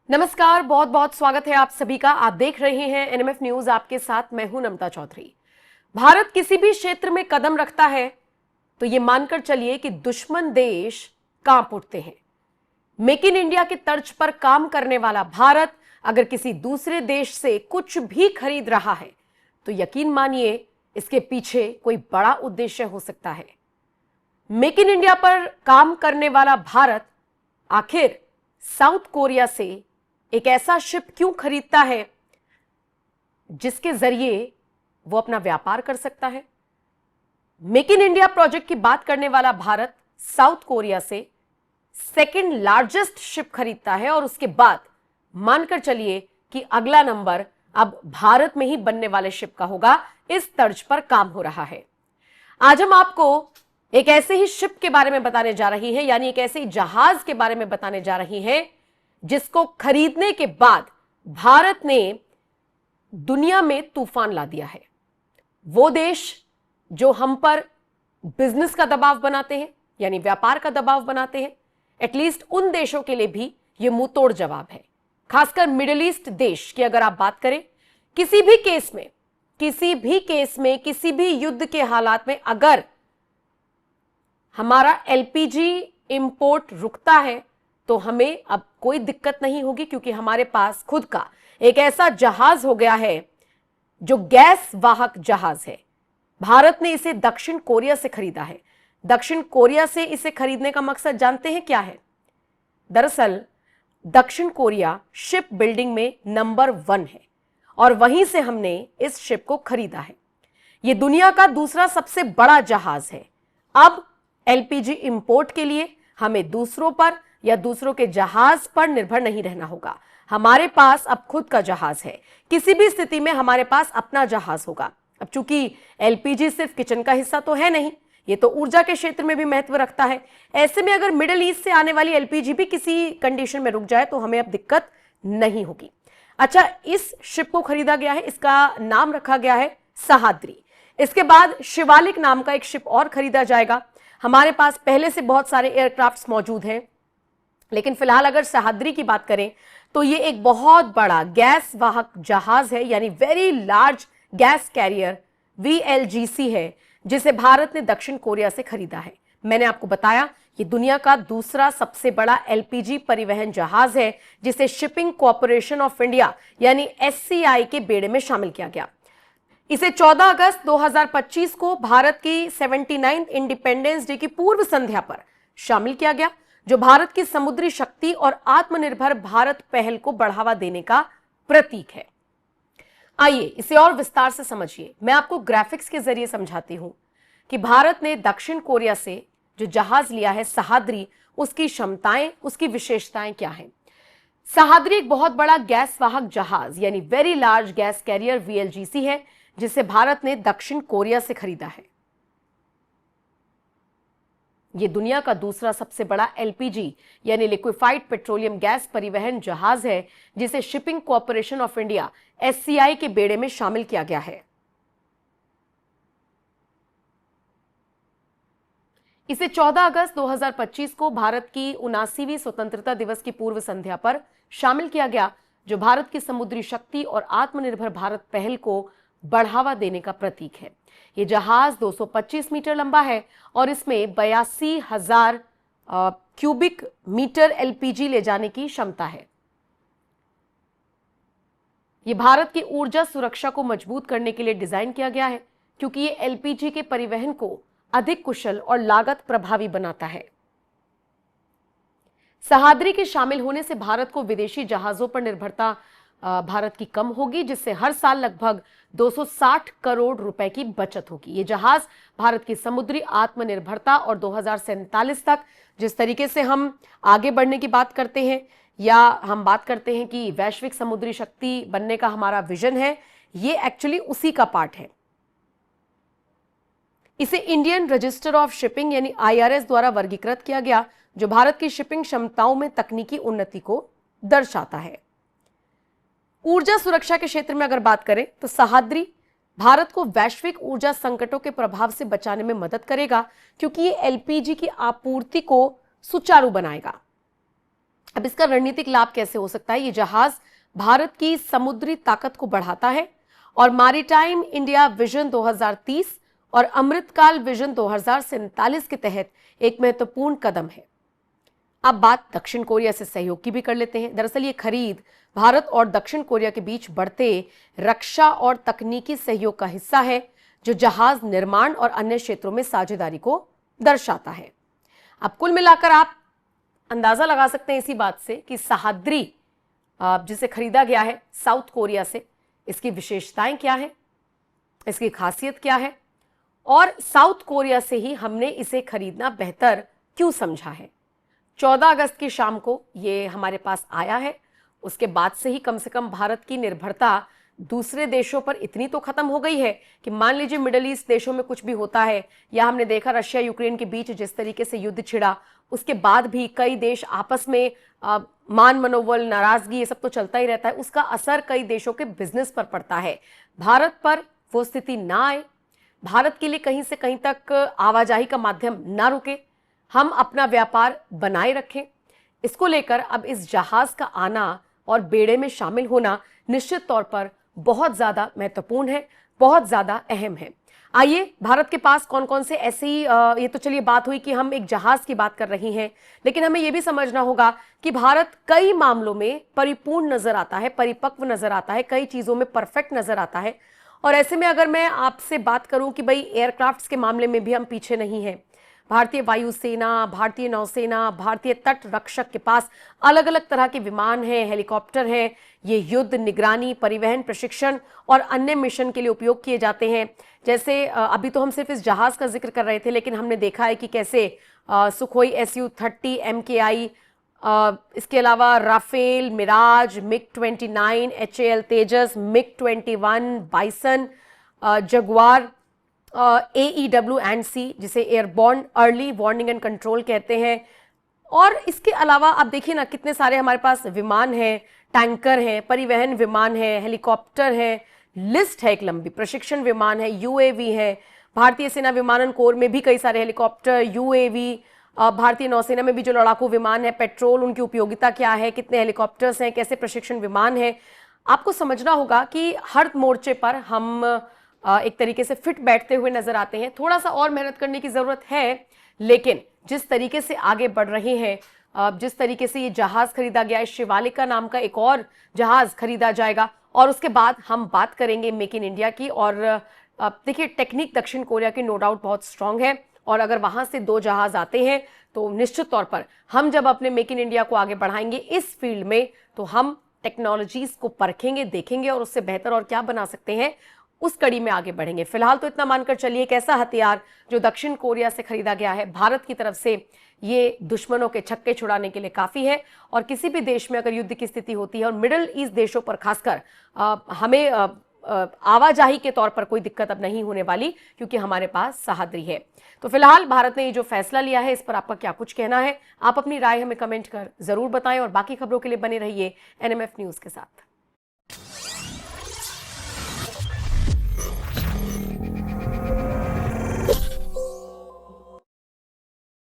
नमस्कार, बहुत बहुत स्वागत है आप सभी का। आप देख रहे हैं एनएमएफ न्यूज। आपके साथ मैं हूं नम्रता चौधरी। भारत किसी भी क्षेत्र में कदम रखता है तो ये मानकर चलिए कि दुश्मन देश कांप उठते हैं। मेक इन इंडिया की तर्ज पर काम करने वाला भारत अगर किसी दूसरे देश से कुछ भी खरीद रहा है तो यकीन मानिए इसके पीछे कोई बड़ा उद्देश्य हो सकता है। मेक इन इंडिया पर काम करने वाला भारत आखिर साउथ कोरिया से एक ऐसा शिप क्यों खरीदता है जिसके जरिए वो अपना व्यापार कर सकता है। मेक इन इंडिया प्रोजेक्ट की बात करने वाला भारत साउथ कोरिया से सेकंड लार्जेस्ट शिप खरीदता है और उसके बाद मानकर चलिए कि अगला नंबर अब भारत में ही बनने वाले शिप का होगा। इस तर्ज पर काम हो रहा है। आज हम आपको एक ऐसे ही शिप के बारे में बताने जा रही हैं, यानी एक ऐसे ही जहाज के बारे में बताने जा रही हैं जिसको खरीदने के बाद भारत ने दुनिया में तूफान ला दिया है। वो देश जो हम पर बिजनेस का दबाव बनाते हैं, यानी व्यापार का दबाव बनाते हैं, एटलीस्ट उन देशों के लिए भी ये मुंह तोड़ जवाब है। खासकर मिडिल ईस्ट देश की अगर आप बात करें, किसी भी केस में किसी भी युद्ध के हालात में अगर हमारा एलपीजी इंपोर्ट रुकता है तो हमें अब कोई दिक्कत नहीं होगी, क्योंकि हमारे पास खुद का एक ऐसा जहाज हो गया है जो गैस वाहक जहाज है। भारत ने इसे दक्षिण कोरिया से खरीदा है। दक्षिण कोरिया से इसे खरीदने का मकसद जानते हैं क्या है? दरअसल दक्षिण कोरिया शिप बिल्डिंग में नंबर 1 है और वहीं से हमने इस शिप को खरीदा है। यह दुनिया का दूसरा सबसे बड़ा जहाज है। अब एलपीजी इंपोर्ट के लिए हमें दूसरों पर या दूसरों के जहाज पर निर्भर नहीं रहना होगा। हमारे पास अब खुद का जहाज है। किसी भी स्थिति में हमारे पास अपना जहाज होगा। अब चूंकि एलपीजी सिर्फ किचन का हिस्सा तो है नहीं, ये तो ऊर्जा के क्षेत्र में भी महत्व रखता है। ऐसे में अगर मिडिल ईस्ट से आने वाली एलपीजी भी किसी कंडीशन में रुक जाए तो हमें अब दिक्कत नहीं होगी। अच्छा, इस शिप को खरीदा गया है, इसका नाम रखा गया है सहाद्री। इसके बाद शिवालिक नाम का एक शिप और खरीदा जाएगा। हमारे पास पहले से बहुत सारे एयरक्राफ्ट्स मौजूद हैं, लेकिन फिलहाल अगर सहाद्री की बात करें तो ये एक बहुत बड़ा गैस वाहक जहाज है, यानी वेरी लार्ज गैस कैरियर वीएलजीसी है, जिसे भारत ने दक्षिण कोरिया से खरीदा है। मैंने आपको बताया ये दुनिया का दूसरा सबसे बड़ा एलपीजी परिवहन जहाज है, जिसे शिपिंग कॉर्पोरेशन ऑफ इंडिया यानी एससीआई के बेड़े में शामिल किया गया। इसे 14 अगस्त 2025 को भारत की 79th इंडिपेंडेंस डे की पूर्व संध्या पर शामिल किया गया, जो भारत की समुद्री शक्ति और आत्मनिर्भर भारत पहल को बढ़ावा देने का प्रतीक है। आइए इसे और विस्तार से समझिए। मैं आपको ग्राफिक्स के जरिए समझाती हूं कि भारत ने दक्षिण कोरिया से जो जहाज लिया है सहाद्री, उसकी क्षमताएं, उसकी विशेषताएं क्या हैं। सहाद्री एक बहुत बड़ा गैस वाहक जहाज यानी वेरी लार्ज गैस कैरियर वीएलजीसी है, जिसे भारत ने दक्षिण कोरिया से खरीदा है। यह दुनिया का दूसरा सबसे बड़ा एलपीजी यानी लिक्विफाइड पेट्रोलियम गैस परिवहन जहाज है, जिसे shipping corporation of India SCI के बेड़े में शामिल किया गया है। इसे 14 अगस्त 2025 को भारत की 79वीं स्वतंत्रता दिवस की पूर्व संध्या पर शामिल किया गया, जो भारत की समुद्री शक्ति और आत्मनिर्भर भारत पहल को बढ़ावा देने का प्रतीक है। यह जहाज 225 मीटर लंबा है और इसमें 82,000 क्यूबिक मीटर एलपीजी ले जाने की क्षमता है। यह भारत की ऊर्जा सुरक्षा को मजबूत करने के लिए डिजाइन किया गया है, क्योंकि यह एलपीजी के परिवहन को अधिक कुशल और लागत प्रभावी बनाता है। सहाद्री के शामिल होने से भारत को विदेशी जहाजों पर निर्भरता भारत की कम होगी, जिससे हर साल लगभग 260 करोड़ रुपए की बचत होगी। ये जहाज भारत की समुद्री आत्मनिर्भरता और 2047 तक जिस तरीके से हम आगे बढ़ने की बात करते हैं या हम बात करते हैं कि वैश्विक समुद्री शक्ति बनने का हमारा विजन है, ये एक्चुअली उसी का पार्ट है। इसे इंडियन रजिस्टर ऑफ शिपिंग यानी आईआरएस द्वारा वर्गीकृत किया गया, जो भारत की शिपिंग क्षमताओं में तकनीकी उन्नति को दर्शाता है। ऊर्जा सुरक्षा के क्षेत्र में अगर बात करें तो सहाद्री भारत को वैश्विक ऊर्जा संकटों के प्रभाव से बचाने में मदद करेगा, क्योंकि ये एलपीजी की आपूर्ति को सुचारू बनाएगा। अब इसका रणनीतिक लाभ कैसे हो सकता है? ये जहाज भारत की समुद्री ताकत को बढ़ाता है और मैरीटाइम इंडिया विजन 2030 और अमृतकाल विजन 2047 के तहत एक महत्वपूर्ण कदम है। अब बात दक्षिण कोरिया से सहयोग की भी कर लेते हैं। दरअसल ये खरीद भारत और दक्षिण कोरिया के बीच बढ़ते रक्षा और तकनीकी सहयोग का हिस्सा है, जो जहाज निर्माण और अन्य क्षेत्रों में साझेदारी को दर्शाता है। अब कुल मिलाकर आप अंदाजा लगा सकते हैं इसी बात से कि सह्याद्री जिसे खरीदा गया है साउथ कोरिया से, इसकी विशेषताएं क्या है, इसकी खासियत क्या है और साउथ कोरिया से ही हमने इसे खरीदना बेहतर क्यों समझा है। 14 अगस्त की शाम को ये हमारे पास आया है। उसके बाद से ही कम से कम भारत की निर्भरता दूसरे देशों पर इतनी तो खत्म हो गई है कि मान लीजिए मिडिल ईस्ट देशों में कुछ भी होता है, या हमने देखा रशिया यूक्रेन के बीच जिस तरीके से युद्ध छिड़ा, उसके बाद भी कई देश आपस में मान मनोबल, नाराजगी, ये सब तो चलता ही रहता है। उसका असर कई देशों के बिजनेस पर पड़ता है। भारत पर वो स्थिति ना आए, भारत के लिए कहीं से कहीं तक आवाजाही का माध्यम ना रुके, हम अपना व्यापार बनाए रखें, इसको लेकर अब इस जहाज का आना और बेड़े में शामिल होना निश्चित तौर पर बहुत ज्यादा महत्वपूर्ण है, बहुत ज्यादा अहम है। आइए, भारत के पास कौन कौन से ऐसी ये तो चलिए बात हुई कि हम एक जहाज की बात कर रही हैं, लेकिन हमें यह भी समझना होगा कि भारत कई मामलों में परिपूर्ण नजर आता है, परिपक्व नजर आता है, कई चीजों में परफेक्ट नजर आता है। और ऐसे में अगर मैं आपसे बात करूं कि भाई एयरक्राफ्ट्स के मामले में भी हम पीछे नहीं हैं। भारतीय वायुसेना, भारतीय नौसेना, भारतीय तट रक्षक के पास अलग अलग तरह के विमान हैं, हेलीकॉप्टर हैं। ये युद्ध, निगरानी, परिवहन, प्रशिक्षण और अन्य मिशन के लिए उपयोग किए जाते हैं। जैसे अभी तो हम सिर्फ इस जहाज का जिक्र कर रहे थे, लेकिन हमने देखा है कि कैसे सुखोई SU-30 MKI, इसके अलावा राफेल, मिराज, MiG-29, HAL तेजस, MiG-21, बाइसन, जगुआर, AEW&C जिसे airborne early warning and control कहते हैं। और इसके अलावा आप देखिए ना, कितने सारे हमारे पास विमान हैं, टैंकर हैं, परिवहन विमान है, हेलीकॉप्टर है, लिस्ट है एक लंबी, प्रशिक्षण विमान है, UAV है। भारतीय सेना विमानन कोर में भी कई सारे हेलीकॉप्टर, UAV, भारतीय नौसेना में भी जो लड़ाकू विमान है, पेट्रोल, उनकी उपयोगिता क्या है, कितने हेलीकॉप्टर्स हैं, कैसे प्रशिक्षण विमान है। आपको समझना होगा कि हर मोर्चे पर हम एक तरीके से फिट बैठते हुए नजर आते हैं। थोड़ा सा और मेहनत करने की जरूरत है, लेकिन जिस तरीके से आगे बढ़ रहे हैं, जिस तरीके से ये जहाज खरीदा गया है, शिवालिका नाम का एक और जहाज खरीदा जाएगा, और उसके बाद हम बात करेंगे मेक इन इंडिया की। और देखिए, टेक्निक दक्षिण कोरिया की नो डाउट बहुत स्ट्रांग है, और अगर वहां से 2 जहाज आते हैं तो निश्चित तौर पर हम जब अपने मेक इन इंडिया को आगे बढ़ाएंगे इस फील्ड में, तो हम टेक्नोलॉजीज को परखेंगे, देखेंगे और उससे बेहतर और क्या बना सकते हैं, उस कड़ी में आगे बढ़ेंगे। फिलहाल तो इतना मानकर चलिए एक ऐसा हथियार जो दक्षिण कोरिया से खरीदा गया है भारत की तरफ से, ये दुश्मनों के छक्के छुड़ाने के लिए काफी है। और किसी भी देश में अगर युद्ध की स्थिति होती है, और मिडिल ईस्ट देशों पर खासकर हमें आवाजाही के तौर पर कोई दिक्कत अब नहीं होने वाली, क्योंकि हमारे पास सह्याद्री है। तो फिलहाल भारत ने ये जो फैसला लिया है, इस पर आपका क्या कुछ कहना है? आप अपनी राय हमें कमेंट कर जरूर बताएं, और बाकी खबरों के लिए बने रहिए NMF न्यूज के साथ।